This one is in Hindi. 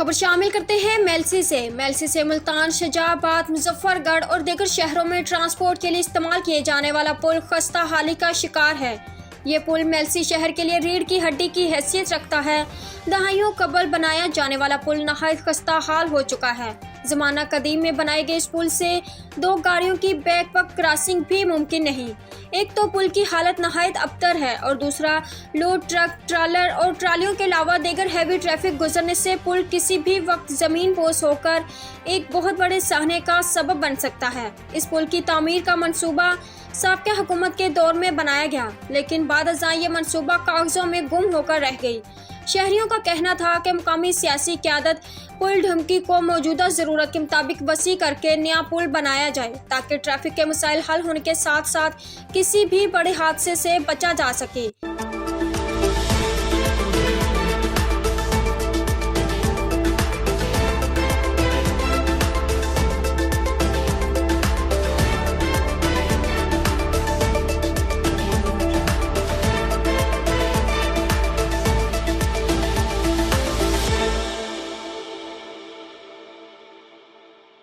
खबर शामिल करते हैं मेलसी से मुल्तान, शाजाबाद, मुजफ्फरगढ़ और दीगर शहरों में ट्रांसपोर्ट के लिए इस्तेमाल किए जाने वाला पुल खस्ता हाली का शिकार है। ये पुल मेलसी शहर के लिए रीढ़ की हड्डी की हैसियत रखता है। दहाइयों कबल बनाया जाने वाला पुल नहायत खस्ता हाल हो चुका है। जमाना कदीम में बनाए गए इस पुल से दो गाड़ियों की बैक वक्त क्रॉसिंग भी मुमकिन नहीं। एक तो पुल की हालत नहायत अबतर है और दूसरा लोड ट्रक, ट्रालर और ट्रालियों के अलावा दीगर हैवी ट्रैफिक गुजरने से पुल किसी भी वक्त जमीन पोस होकर एक बहुत बड़े साहने का सबब बन सकता है। इस पुल की तामीर का मंसूबा साबका हुकूमत के दौर में बनाया गया, लेकिन बाद अज़ां ये मंसूबा कागजों में गुम होकर रह गई। शहरियों का कहना था कि मुकामी सियासी क़यादत पुल ढमकी को मौजूदा ज़रूरत के मुताबिक वसी करके नया पुल बनाया जाए ताकि ट्रैफिक के मसाइल हल होने के साथ साथ किसी भी बड़े हादसे से बचा जा सके।